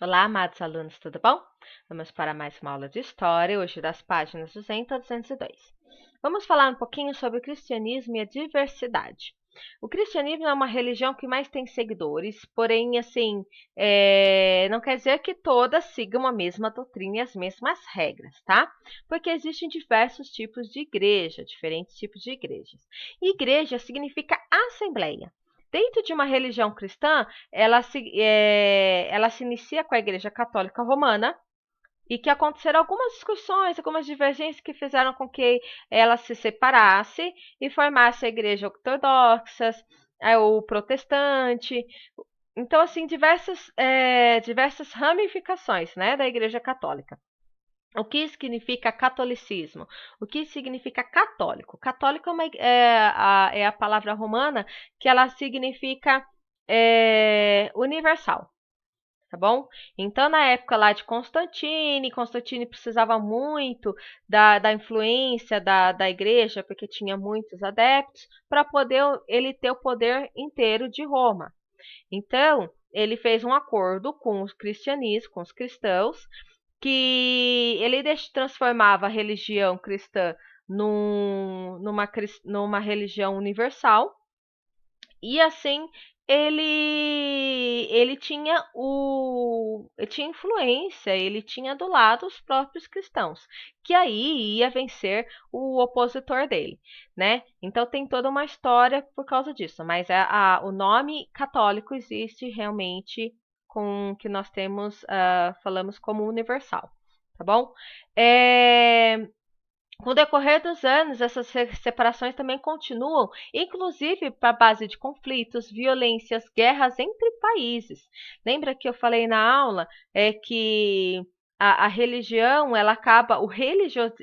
Olá, amados alunos, tudo bom? Vamos para mais uma aula de História, hoje das páginas 200 a 202. Vamos falar um pouquinho sobre o cristianismo e a diversidade. O cristianismo é uma religião que mais tem seguidores, porém, assim, não quer dizer que todas sigam a mesma doutrina e as mesmas regras, tá? Porque existem diversos tipos de igreja, diferentes tipos de igrejas. Igreja significa assembleia. Dentro de uma religião cristã, ela se inicia com a Igreja Católica Romana e que aconteceram algumas discussões, algumas divergências que fizeram com que ela se separasse e formasse a Igreja Ortodoxa, o Protestante. Então, assim, diversas ramificações, né, da Igreja Católica. O que significa catolicismo? O que significa católico? Católico é a palavra romana que ela significa universal, tá bom? Então, na época lá de Constantine precisava muito da influência da igreja, porque tinha muitos adeptos, para poder ele ter o poder inteiro de Roma. Então, ele fez um acordo com os cristianismo, com os cristãos, que ele transformava a religião cristã numa religião universal, e assim ele tinha influência, ele tinha adulado os próprios cristãos, que aí ia vencer o opositor dele, né? Então tem toda uma história por causa disso, mas o nome católico existe realmente com que nós temos, falamos como universal, tá bom? Com o decorrer dos anos, essas separações também continuam, inclusive para a base de conflitos, violências, guerras entre países. Lembra que eu falei na aula que a religião, ela acaba,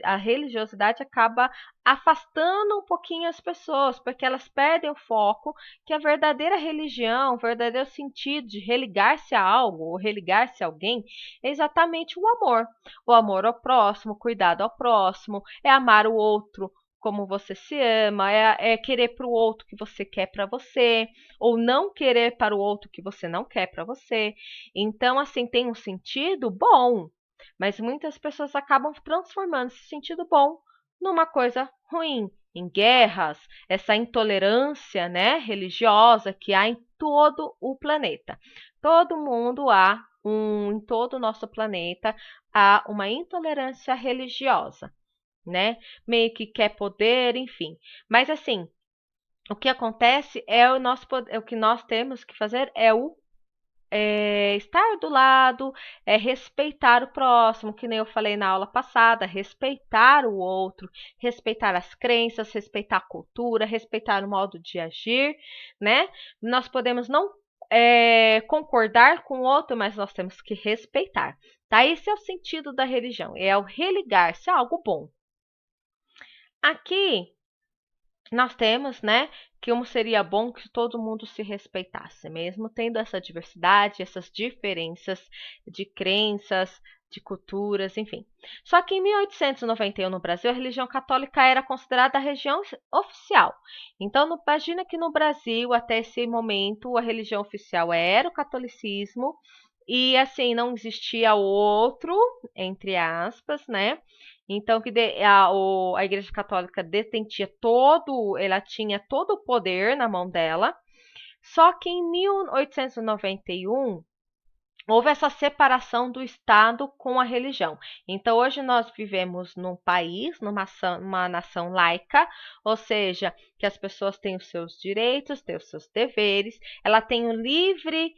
a religiosidade acaba afastando um pouquinho as pessoas, porque elas perdem o foco que a verdadeira religião, o verdadeiro sentido de religar-se a algo ou religar-se a alguém é exatamente o amor. O amor ao próximo, o cuidado ao próximo, é amar o outro como você se ama, é querer para o outro o que você quer para você, ou não querer para o outro o que você não quer para você. Então, assim, tem um sentido bom, mas muitas pessoas acabam transformando esse sentido bom numa coisa ruim, em guerras, essa intolerância, né, religiosa que há em todo o planeta. Todo mundo em todo o nosso planeta há uma intolerância religiosa, né? Meio que quer poder, enfim. Mas assim, o que acontece o que nós temos que fazer estar do lado, respeitar o próximo, que nem eu falei na aula passada, respeitar o outro, respeitar as crenças, respeitar a cultura, respeitar o modo de agir, né? Nós podemos não concordar com o outro, mas nós temos que respeitar, tá? Esse é o sentido da religião, é o religar-se a algo bom. Aqui nós temos, né, que como seria bom que todo mundo se respeitasse, mesmo tendo essa diversidade, essas diferenças de crenças, de culturas, enfim. Só que em 1891, no Brasil, a religião católica era considerada a religião oficial. Então, imagina que no Brasil, até esse momento, a religião oficial era o catolicismo, e assim, não existia outro, entre aspas, né? Então, a Igreja Católica ela tinha todo o poder na mão dela. Só que em 1891 houve essa separação do Estado com a religião. Então, hoje nós vivemos num país, numa nação laica, ou seja, que as pessoas têm os seus direitos, têm os seus deveres, ela tem o livre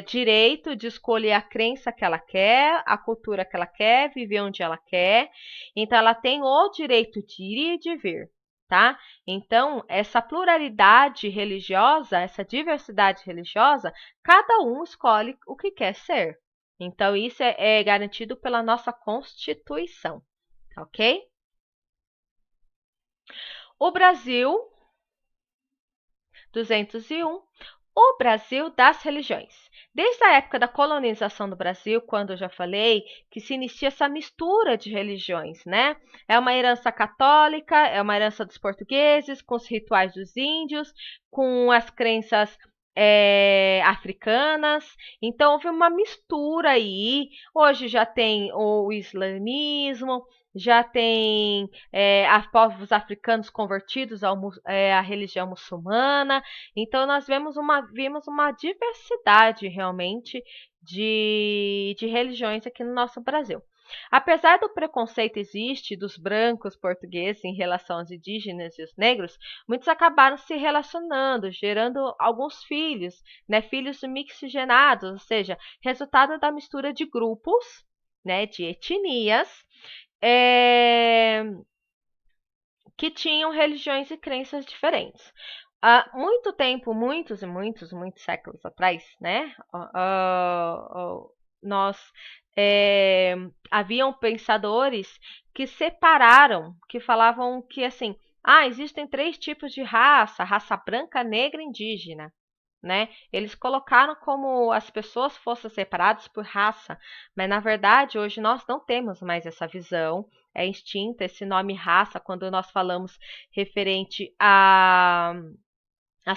direito de escolher a crença que ela quer, a cultura que ela quer, viver onde ela quer. Então, ela tem o direito de ir e de vir. Tá? Então, essa pluralidade religiosa, essa diversidade religiosa, cada um escolhe o que quer ser. Então, isso é garantido pela nossa Constituição, tá ok? O Brasil, 201, o Brasil das religiões. Desde a época da colonização do Brasil, quando eu já falei que se inicia essa mistura de religiões, né? É uma herança católica, é uma herança dos portugueses, com os rituais dos índios, com as crenças africanas. Então houve uma mistura aí. Hoje já tem o islamismo, já tem povos africanos convertidos à religião muçulmana. Então nós vimos uma diversidade realmente de religiões aqui no nosso Brasil. Apesar do preconceito existe dos brancos portugueses em relação aos indígenas e os negros, muitos acabaram se relacionando, gerando alguns filhos, né, filhos mixigenados, ou seja, resultado da mistura de grupos, né, de etnias, é, que tinham religiões e crenças diferentes. Há muito tempo, muitos séculos atrás, né, nós haviam pensadores que separaram, que falavam que assim, existem três tipos de raça: raça branca, negra e indígena, né? Eles colocaram como as pessoas fossem separadas por raça, mas na verdade hoje nós não temos mais essa visão. É extinta esse nome raça quando nós falamos referente a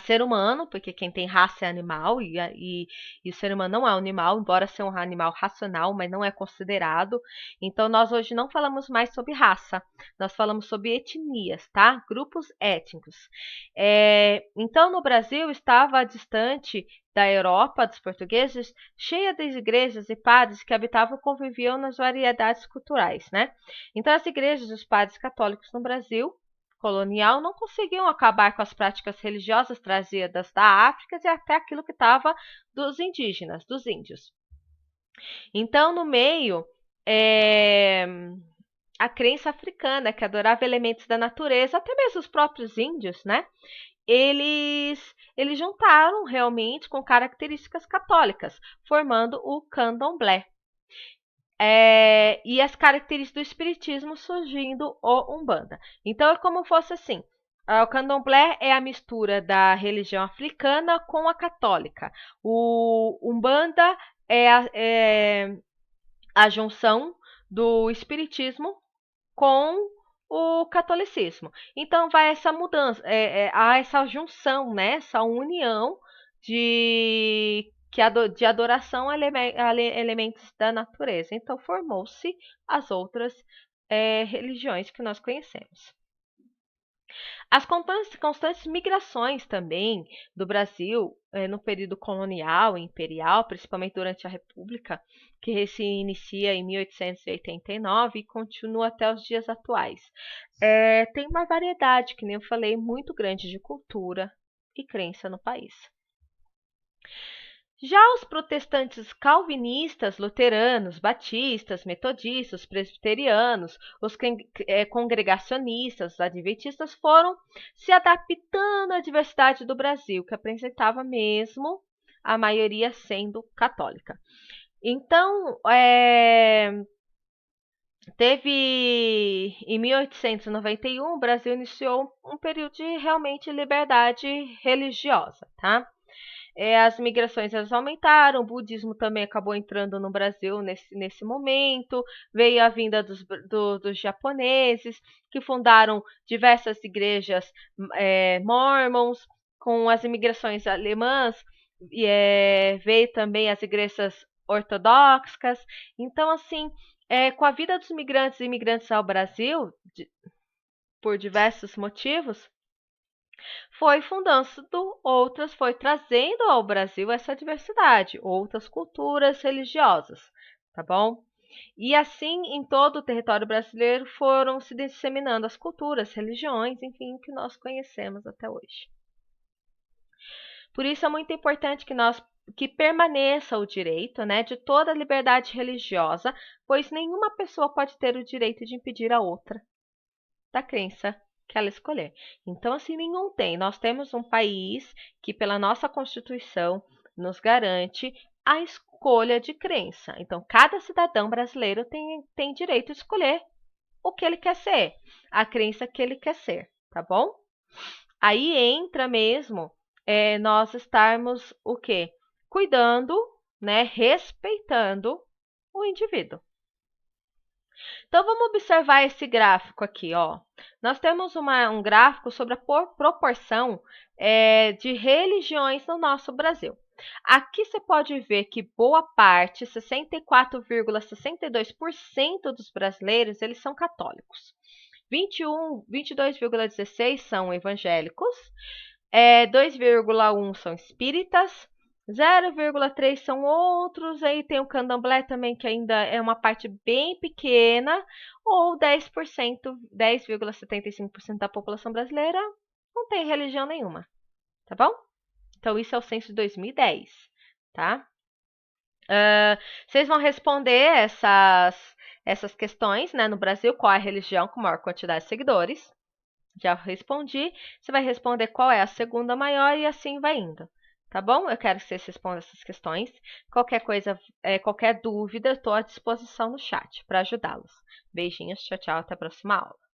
ser humano, porque quem tem raça é animal, e o ser humano não é um animal, embora seja um animal racional, mas não é considerado. Então, nós hoje não falamos mais sobre raça, nós falamos sobre etnias, tá? Grupos étnicos. Então, no Brasil, estava distante da Europa, dos portugueses, cheia de igrejas e padres que habitavam e conviviam nas variedades culturais, né? Então, as igrejas e os padres católicos no Brasil colonial não conseguiam acabar com as práticas religiosas trazidas da África e até aquilo que estava dos indígenas, dos índios. Então, no meio, a crença africana, que adorava elementos da natureza, até mesmo os próprios índios, né? Eles juntaram realmente com características católicas, formando o candomblé. E as características do espiritismo surgindo o Umbanda. Então é como fosse assim: o candomblé é a mistura da religião africana com a católica. O Umbanda é a junção do espiritismo com o catolicismo. Então vai essa mudança, há essa junção, né? Essa união de adoração a elementos da natureza. Então formou-se as outras religiões que nós conhecemos. As constantes migrações também do Brasil no período colonial e imperial, principalmente durante a República, que se inicia em 1889 e continua até os dias atuais. Tem uma variedade, que nem eu falei, muito grande de cultura e crença no país. Já os protestantes calvinistas, luteranos, batistas, metodistas, presbiterianos, os congregacionistas, os adventistas foram se adaptando à diversidade do Brasil, que apresentava mesmo a maioria sendo católica. Então, teve em 1891 o Brasil iniciou um período de realmente liberdade religiosa, tá? As migrações elas aumentaram, o budismo também acabou entrando no Brasil nesse momento, veio a vinda dos japoneses, que fundaram diversas igrejas mormons. Com as imigrações alemãs, veio também as igrejas ortodoxas. Então, assim, com a vida dos migrantes e imigrantes ao Brasil, por diversos motivos, foi fundando outras, foi trazendo ao Brasil essa diversidade, outras culturas religiosas, tá bom? E assim, em todo o território brasileiro, foram se disseminando as culturas, religiões, enfim, que nós conhecemos até hoje. Por isso é muito importante que permaneça o direito, né, de toda a liberdade religiosa, pois nenhuma pessoa pode ter o direito de impedir a outra da crença que ela escolher. Então, assim, nenhum tem. Nós temos um país que, pela nossa Constituição, nos garante a escolha de crença. Então, cada cidadão brasileiro tem direito de escolher o que ele quer ser, a crença que ele quer ser, tá bom? Aí entra mesmo nós estarmos o quê? Cuidando, né, respeitando o indivíduo. Então, vamos observar esse gráfico aqui, ó. Nós temos um gráfico sobre a proporção de religiões no nosso Brasil. Aqui você pode ver que boa parte, 64,62% dos brasileiros, eles são católicos. 22,16% são evangélicos, 2,1% são espíritas, 0,3 são outros, aí tem o candomblé também, que ainda é uma parte bem pequena, ou 10%, 10,75% da população brasileira não tem religião nenhuma, tá bom? Então, isso é o censo de 2010, tá? Vocês vão responder essas questões, né? No Brasil, qual é a religião com maior quantidade de seguidores? Já respondi. Você vai responder qual é a segunda maior e assim vai indo. Tá bom? Eu quero que vocês respondam essas questões. Qualquer coisa, qualquer dúvida, estou à disposição no chat para ajudá-los. Beijinhos, tchau, tchau, até a próxima aula.